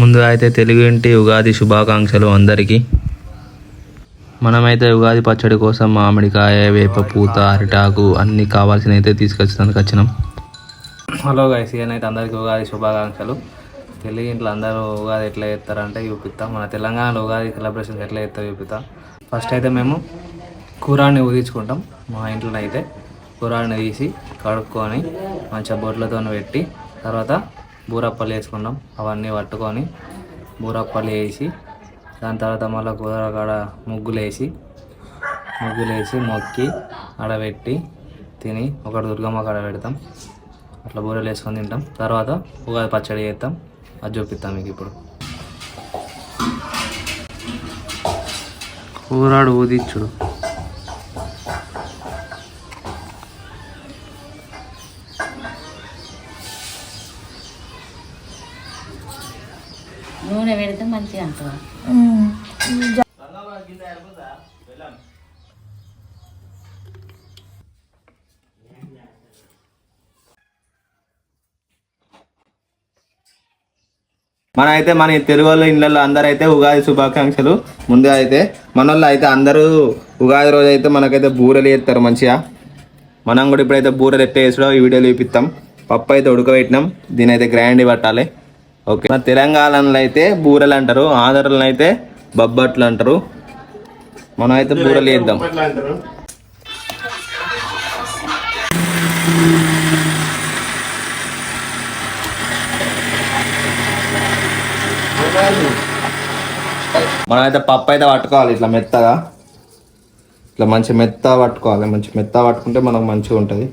ముందుగా అయితే తెలుగు ఇంటి ఉగాది శుభాకాంక్షలు అందరికీ. మనమైతే ఉగాది పచ్చడి కోసం మామిడికాయ, వేప పూత, అరిటాకు అన్నీ కావాల్సినవి అయితే తీసుకొచ్చేందుకు వచ్చినాం. హలో గైస్, అయితే అందరికీ ఉగాది శుభాకాంక్షలు. తెలుగు ఇంట్లో అందరూ ఉగాది ఎట్లా చేస్తారంటే చూపిస్తాం. మన తెలంగాణలో ఉగాది సెలబ్రేషన్ ఎట్లా చేస్తారో చూపిస్తాం. ఫస్ట్ అయితే మేము కూరాన్ని ఊదించుకుంటాం. మా ఇంట్లో అయితే కూరాన్ని తీసి కడుక్కొని మంచిగా బొట్లతో పెట్టి తర్వాత బూరప్పలు వేసుకుంటాం. అవన్నీ పట్టుకొని బూరప్పలు వేసి దాని తర్వాత మళ్ళీ కూర కాడ ముగ్గులు వేసి మొక్కి ఆడబెట్టి తిని ఒకటి దుర్గమ్మ కాడ పెడతాం. అట్లా బూరెలు వేసుకొని తింటాం. తర్వాత ఉగాది పచ్చడి చేస్తాం. అది చూపిస్తాం మీకు ఇప్పుడు. కూరాడు ఊదిచ్చుడు. నూనె పెడితే మంచిగా అంటారు. మన తెలుగు వాళ్ళ ఇళ్ళల్లో అందరూ అయితే ఉగాది శుభాకాంక్షలు. ముందుగా అయితే మన వాళ్ళు అయితే అందరూ ఉగాది రోజు అయితే మనకైతే బూరెలు చేస్తారు మంచిగా. మనం కూడా ఇప్పుడైతే బూరెలు ఎట్లా వేసాడో ఈ వీడియోలో చూపిస్తాం. పప్పు అయితే ఉడకబెట్టినాం. దీని అయితే గ్రైండ్ పట్టాలి. ఓకే, మన తెలంగాణలో అయితే బూరెలు అంటారు, ఆంధ్రలో అయితే బొబ్బట్లు అంటారు. మనం అయితే బూరెలు చేద్దాం. మనం అయితే పప్పు అయితే పట్టుకోవాలి ఇట్లా మెత్తగా, ఇట్లా మంచి మెత్తగా పట్టుకోవాలి. మంచి మెత్తగా పట్టుకుంటే మనకు మంచిగా ఉంటుంది.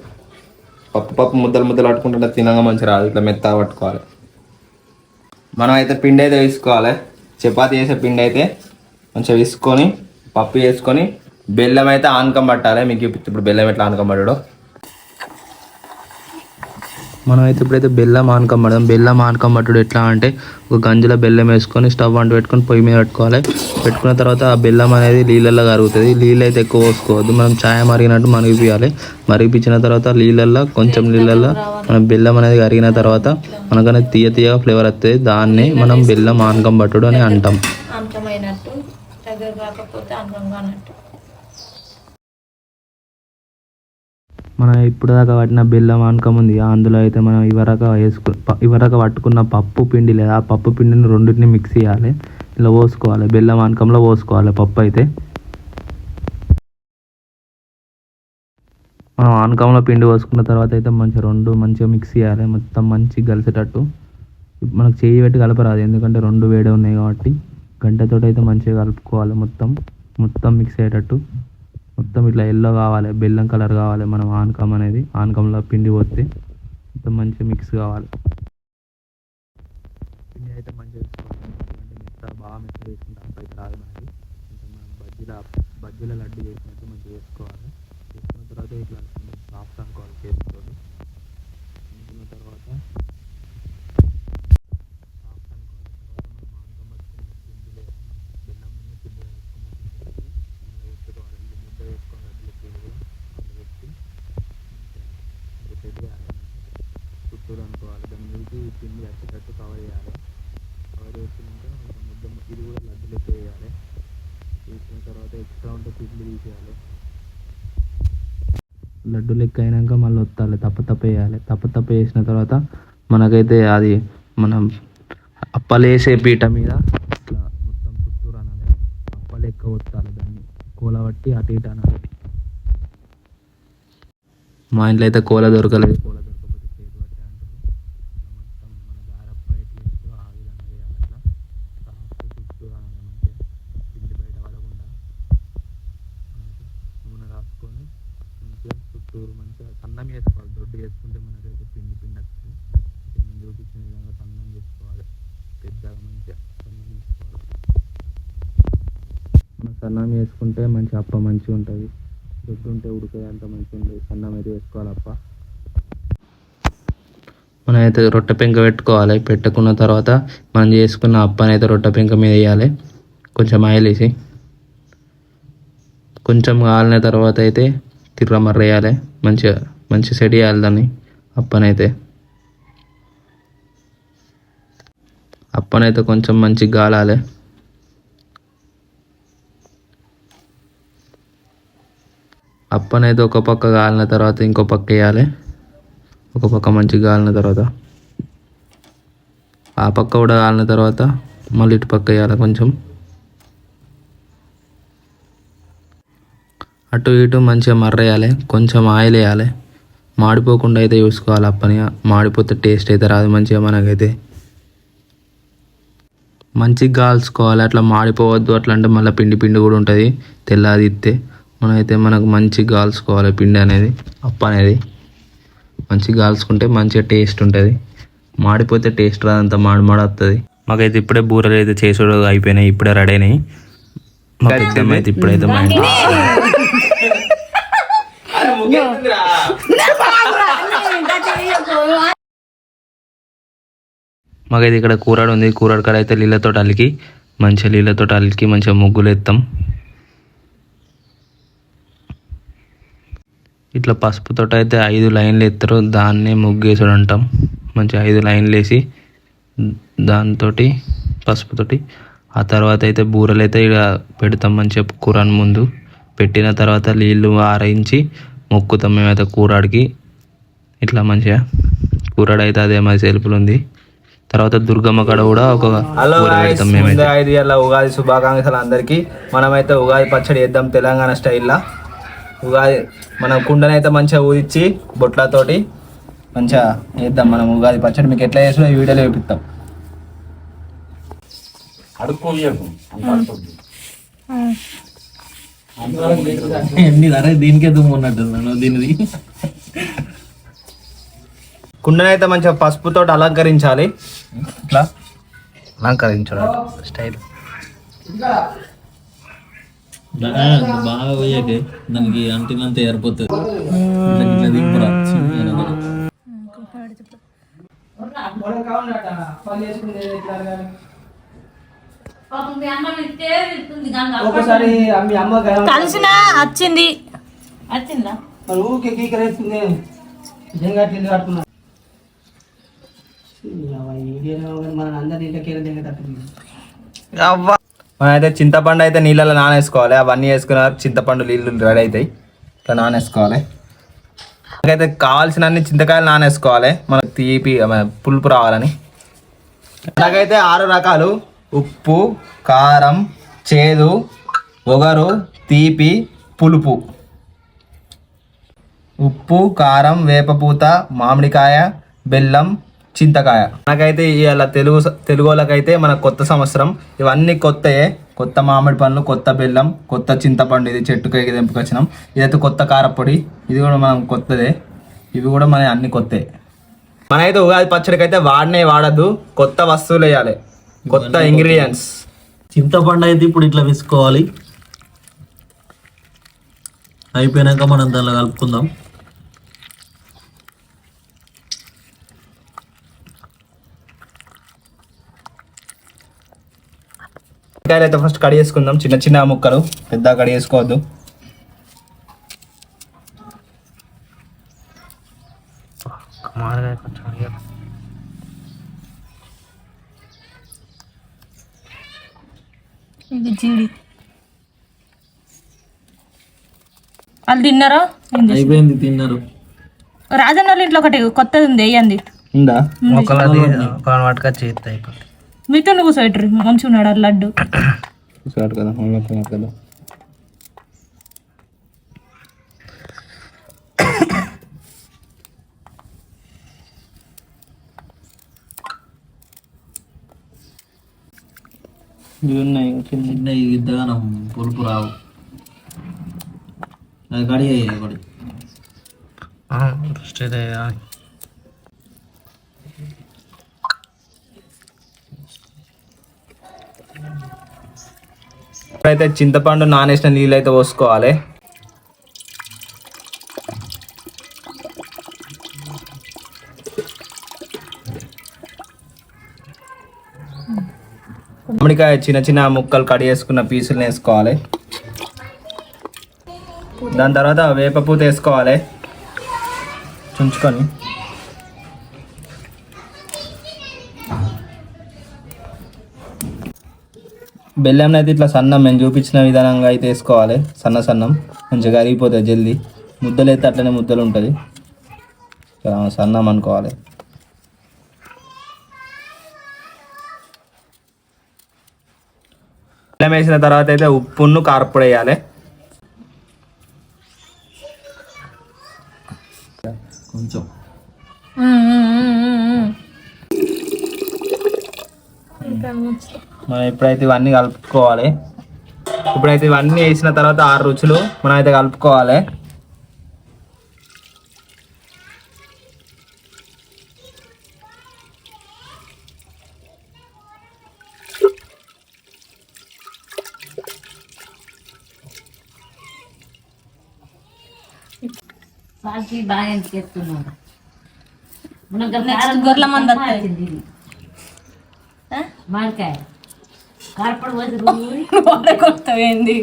పప్పు ముద్దలు పట్టుకుంటుంటే తినగా మంచి రాదు. ఇట్లా మెత్తగా పట్టుకోవాలి. మనం అయితే పిండి అయితే వేసుకోవాలి. చపాతీ చేసే పిండి అయితే మంచిగా వేసుకొని పప్పు వేసుకొని బెల్లం అయితే ఆనకం పట్టాలి. మీకు ఇప్పుడు బెల్లం ఎట్లా ఆనకం పట్టడో మనం అయితే ఇప్పుడైతే బెల్లం ఆనకం పడదాం. బెల్లం ఆనకం పట్టుడు ఎట్లా అంటే ఒక గంజిలో బెల్లం వేసుకొని స్టవ్ అంటు పెట్టుకొని పొయ్యి మీద పెట్టుకోవాలి. పెట్టుకున్న తర్వాత ఆ బెల్లం అనేది నీళ్ళల్లో కరుగుతుంది. నీళ్ళు అయితే ఎక్కువ పోసుకోవద్దు. మనం ఛాయ మరిగినట్టు మరిగిపియాలి. మరిగిపించిన తర్వాత కొంచెం నీళ్ళల్లో మనం బెల్లం అనేది కరిగిన తర్వాత మనకనేది తీయగా ఫ్లేవర్ వస్తుంది. దాన్ని మనం బెల్లం ఆనకం పట్టుడు అని అంటాం. మనం ఇప్పుడు దాకా పట్టిన బెల్లం ఆనకం ఉంది, అందులో అయితే మనం ఇవరక పట్టుకున్న పప్పు పిండి లేదా ఆ పప్పు పిండిని రెండింటిని మిక్స్ చేయాలి. ఇలా పోసుకోవాలి. బెల్లం ఆనకంలో పోసుకోవాలి పప్పు అయితే. మనం ఆనకంలో పిండి పోసుకున్న తర్వాత అయితే మంచిగా మిక్స్ చేయాలి. మొత్తం మంచిగా కలిసేటట్టు. మనకు చేయి పెట్టి కలపరాదు, ఎందుకంటే రెండు వేడే ఉన్నాయి కాబట్టి. గంటతో అయితే మంచిగా కలుపుకోవాలి. మొత్తం మిక్స్ అయ్యేటట్టు. మొత్తం ఇట్లా ఎల్లో కావాలి, బెల్లం కలర్ కావాలి. మనం ఆనకంలో పిండి పోస్తే మొత్తం మంచిగా మిక్స్ కావాలి. పిండి అయితే మంచిగా వేసుకోవాలి. ఎందుకంటే బాగా మెత్త వేసుకుంటే అప్పటికి రాదు మనకి. కొంచెం మనం బజ్జీల లడ్డు చేసినట్టు మంచిగా వేసుకోవాలి. వేసుకున్న తర్వాత ఇట్లా సాఫ్ట్ అనుకోవాలి చేసుకోవాలి. అనుకున్న తర్వాత సాఫ్ట్ అనుకోవాలి. తర్వాత మనం ఆనకం పట్టుకున్న పిండి లేదా బెల్లం పిండి వేసుకున్న పిండి వేసుకోవాలి. ముద్ద వేసుకొని లడ్డులు పిండి అందులో పెట్టి సెట్ చేయాలి. చుట్టూరు అనుకోవాలి. దాని మీదకి పిండి వచ్చేటట్టు కవర్ చేయాలి. కవర్ చేసుకున్నాక ముద్ద ఇది కూడా లడ్డులు ఎక్కువ వేయాలి. వేసిన తర్వాత ఎక్స్ట్రా ఉంటే పిండి తీసేయాలి. లడ్డు లెక్క అయినాక మళ్ళీ ఒత్తాలి. తప్ప వేయాలి. తప్ప వేసిన తర్వాత మనకైతే అది మనం అప్పలు వేసే పీట మీద ఇట్లా మొత్తం చుట్టూరు అనాలి. అప్పలు ఎక్కువ ఒత్తాలి. దాన్ని కూలబట్టి అటు ఇటు అనాలి. మా ఇంట్లో అయితే కూల దొరకలేదు. కూల దొరకకపోతే చేతి పట్టే అంటారు. మొత్తం మన గారప్ప ఎట్లా ఇస్తూ ఆ విధంగా వేయాలి. అట్లా సాఫ్ట్ చుట్టూరు అనాలి. మంచిగా పిండి బయట పడకుండా నూనె రాసుకొని మంచిగా చుట్టూరు మంచిగా సన్నం చేసుకోవాలి. దొడ్డు చేసుకుంటే మనకైతే పిండి వస్తుంది. నేను చూపించిన విధంగా సన్నం చేసుకోవాలి. పెద్దగా మంచిగా సన్నం చేసుకోవాలి. మనం సన్నం చేసుకుంటే మంచి అప్ప మంచిగా ఉంటుంది. దొడ్డు ఉంటే ఉడికే అంత మంచిగా ఉంటుంది. సన్నం అయితే వేసుకోవాలి అప్ప. మనం అయితే రొట్టె పెంక పెట్టుకోవాలి. పెట్టుకున్న తర్వాత మనం చేసుకున్న అప్పని అయితే రొట్టె పెంక మీద వేయాలి. కొంచెం ఆయిల్ వేసి కొంచెం కాలిన తర్వాత అయితే తిర్రమర్ర వేయాలి. మంచిగా సెట్ చేయాలి దాన్ని అప్పనైతే. అప్పనైతే కొంచెం మంచి గాలాలి. అప్పనైతే ఒక పక్క గాలిన తర్వాత ఇంకో పక్క వేయాలి. ఒక పక్క మంచి గాలిన తర్వాత ఆ పక్క కూడా కాలిన తర్వాత మళ్ళీ ఇటు పక్క వేయాలి. కొంచెం అటు ఇటు మంచిగా మర్రేయాలి. కొంచెం ఆయిల్ వేయాలి. మాడిపోకుండా అయితే చూసుకోవాలి. అప్పని మాడిపోతే టేస్ట్ అయితే రాదు మంచిగా. మనకైతే మంచిగా కాల్చుకోవాలి. అట్లా మాడిపోవద్దు. అట్లా అంటే మళ్ళీ పిండి పిండి కూడా ఉంటుంది. తెల్లాది ఇస్తే మనకు మంచిగా కాల్చుకోవాలి. పిండి అనేది అప్ప అనేది మంచిగా కాల్చుకుంటే మంచిగా టేస్ట్ ఉంటుంది. మాడిపోతే టేస్ట్ రాదంతా మాడి వస్తుంది. మాకైతే ఇప్పుడే బూరెలు అయితే చేసుడు అయిపోయినాయి. ఇప్పుడే రెడీ అయినాయి. అయితే ఇప్పుడైతే మా ఇంట్లో మాకైతే ఇక్కడ కూరాడు ఉంది. కూరాడు కాడ అయితే నీళ్ళతో అలికి మంచిగా ముగ్గులు ఎత్తాం. ఇట్లా పసుపుతో అయితే 5 లైన్లు ఎత్తారు. దాన్నే ముగ్గేసుడు అంటాం. మంచిగా 5 లైన్లు వేసి దాంతో పసుపుతోటి ఆ తర్వాత అయితే బూరెలు అయితే ఇక పెడతాం. మంచిగా కూరని ముందు పెట్టిన తర్వాత నీళ్ళు ఆరయించి మొక్కుతాం మేమైతే కూరాడికి. ఇట్లా మంచిగా కూరాడు అయితే అదే మా సెల్ఫ్లు ఉంది. తర్వాత దుర్గమ్మ కాడ కూడా ఒక పెడతాం మేమైతే. 5 ఏళ్ళ ఉగాది శుభాకాంక్షలు అందరికీ. మనమైతే ఉగాది పచ్చడి చేద్దాం తెలంగాణ స్టైల్లో. ఉగాది మనం కుండనైతే మంచిగా ఊదిచ్చి బొట్లతోటి మంచిగా వేద్దాం మనం ఉగాది పచ్చడి. మీకు ఎట్లా చేసినా ఈ వీడియోలో చూపిస్తాం. దీనికే దుమ్ము ఉన్నట్టు దీనిది. కుండనైతే మంచిగా పసుపుతో అలంకరించాలి. ఇట్లా అలంకరించడం స్టైల్ బాగా పోయాకే దానికి అంటినంత ఏర్పోతుంది. కలిసిన వచ్చింది వచ్చిందా మనమైతే చింతపండు అయితే నీళ్ళలో నానేసుకోవాలి. అవన్నీ వేసుకున్నారు. చింతపండు నీళ్ళు రెడీ అవుతాయి. ఇట్లా నానేసుకోవాలి. మనకైతే కావాల్సిన చింతకాయలు నానేసుకోవాలి. మనకు తీపి పులుపు రావాలని. నాకైతే 6 రకాలు: ఉప్పు, కారం, చేదు, ఒగరు, తీపి, పులుపు. ఉప్పు, కారం, వేపపూత, మామిడికాయ, బెల్లం, చింతకాయ. నాకైతే ఇవాళ తెలుగు వాళ్ళకైతే మన కొత్త సంవత్సరం. ఇవన్నీ కొత్తయే. కొత్త మామిడి పండ్లు, కొత్త బెల్లం, కొత్త చింతపండు. ఇది చెట్టుకైతే తెంపుకొచ్చినాం. ఇదైతే కొత్త కారపొడి. ఇది కూడా మనం కొత్తదే. ఇవి కూడా మన అన్ని కొత్తే. మనైతే ఉగాది పచ్చడికి అయితే వాడద్దు. కొత్త వస్తువులు వేయాలి. కొత్త ఇంగ్రీడియంట్స్. చింతపండు అయితే ఇప్పుడు ఇట్లా వేసుకోవాలి. అయిపోయినాక మనం దానిలో కలుపుకుందాం. అయితే ఫస్ట్ కడి చేసుకుందాం. చిన్న చిన్న ముక్కలు, పెద్ద కడి చేసుకోవద్దు. జీడి వాళ్ళు తిన్నారా? అయిపోయింది, తిన్నారు. రాజన్న వాళ్ళ ఇంట్లో ఒకటి కొత్తది ఉంది. వేయండి ఉందా? మీతో కూర్చోబెట్టరు. మంచిగా ఉన్నాడు లడ్డు. కదా చిన్న ఇద్దరు పులుపు రావు. అది కడి కడి అయితే చింతపండు నానేసిన నీళ్ళు అయితే పోసుకోవాలి. మామిడికాయ చిన్న చిన్న ముక్కలు కట్ చేసుకున్న పీసులు వేసుకోవాలి. దాని తర్వాత వేపపూత వేసుకోవాలి చుంచుకొని. బెల్లం అయితే ఇట్లా సన్నం మేము చూపించిన విధానంగా అయితే వేసుకోవాలి. సన్నం మంచిగా కరిగిపోతుంది జల్దీ. ముద్దలు అయితే అట్లనే ముద్దలు ఉంటుంది, సన్నం అనుకోవాలి. బెల్లం వేసిన తర్వాత అయితే ఉప్పును కారపొడి వేయాలి. కొంచెం మనం ఇప్పుడైతే ఇవన్నీ కలుపుకోవాలి. ఇప్పుడైతే ఇవన్నీ వేసిన తర్వాత 6 రుచులు మనం అయితే కలుపుకోవాలి. గొర్రెల మంది వస్తాయి. మామిడికాయ కార్పొడి కొత్తమైంది.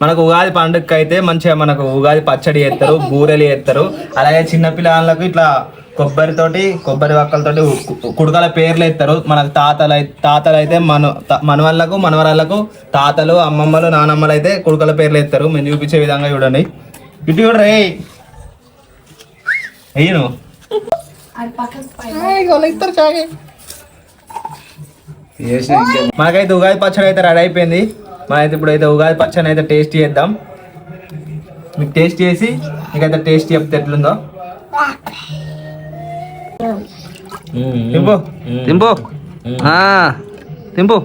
మనకు ఉగాది పండుగకి అయితే మంచిగా మనకు ఉగాది పచ్చడి చేస్తారు, బూరెలు చేస్తారు. అలాగే చిన్నపిల్లలకు ఇట్లా కొబ్బరి వక్కలతోటి కుడకల పేర్లు ఎత్తారు. మనకు తాతలు అయితే మనవాళ్ళకు మనవరాళ్ళకు తాతలు అమ్మమ్మలు నానమ్మలు అయితే కుడకల పేర్లు ఎత్తారు. మేము చూపించే విధంగా చూడండి. ఇటు చూడరే అయ్యను మనకైతే ఉగాది పచ్చడి అయితే రెడీ అయిపోయింది. మనమైతే ఇప్పుడైతే ఉగాది పచ్చడి అయితే టేస్ట్ చేద్దాం. మీకు టేస్ట్ చేసి మీకైతే టేస్ట్ చెప్తే ఎట్లుందో. తింపు తింపు తింపు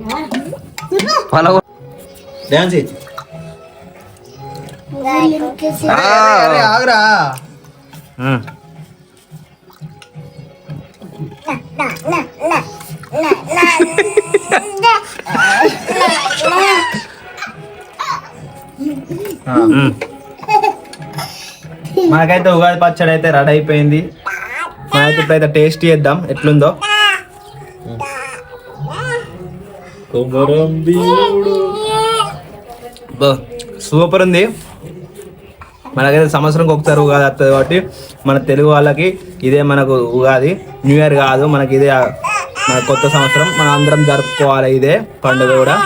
డాన్స్ ఆగురా. మనకైతే ఉగాది పచ్చడి అయితే రెడీ అయిపోయింది. మనైతే ఇప్పుడైతే టేస్ట్ చేద్దాం ఎట్లుందో. సూపర్ ఉంది. మనకైతే సంవత్సరంకి ఒకసారి ఉగాది వస్తుంది కాబట్టి మన తెలుగు వాళ్ళకి ఇదే మనకు ఉగాది. న్యూ ఇయర్ కాదు, మనకి ఇదే మన కొత్త సంవత్సరం. మనం అందరం జరుపుకోవాలి ఇదే పండుగ కూడా.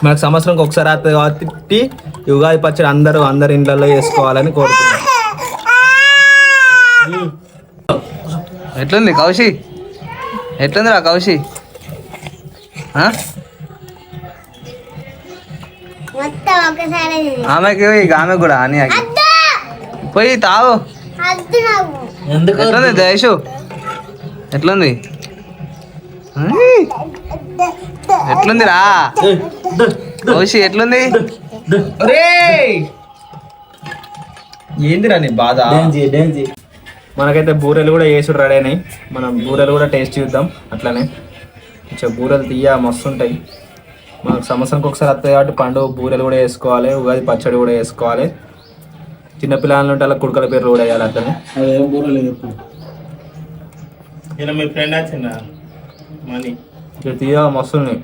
మనకు సంవత్సరంకి ఒకసారి వస్తుంది కాబట్టి ఈ ఉగాది పచ్చడి అందరి ఇండ్లలో చేసుకోవాలని కోరుతున్నాం. ఎట్లుంది కౌశి? ఎట్లుంది రా కౌశి? ఆమెకి ఆమె కూడా అని పోయి తావు. ఎట్లుంది జయేషు? ఎట్లుంది? ఎట్లుంది రా కౌశి? ఎట్లుంది? ఏందిరా నీ బాధ? మనకైతే బూరెలు కూడా వేసుడు రెడీ అయినాయి. మనం బూరెలు కూడా టేస్ట్ చూద్దాం. అట్లానే కొంచెం బూరెలు మస్తు ఉంటాయి. మనకు సంవత్సరంకి ఒకసారి వస్తాయి కాబట్టి పండుగ బూరెలు కూడా వేసుకోవాలి, ఉగాది పచ్చడి కూడా వేసుకోవాలి. చిన్నపిల్లలు ఉంటే అలా కుడకల పేర్లు కూడా వేయాలి. అట్లనే మస్తు ఉన్నాయి.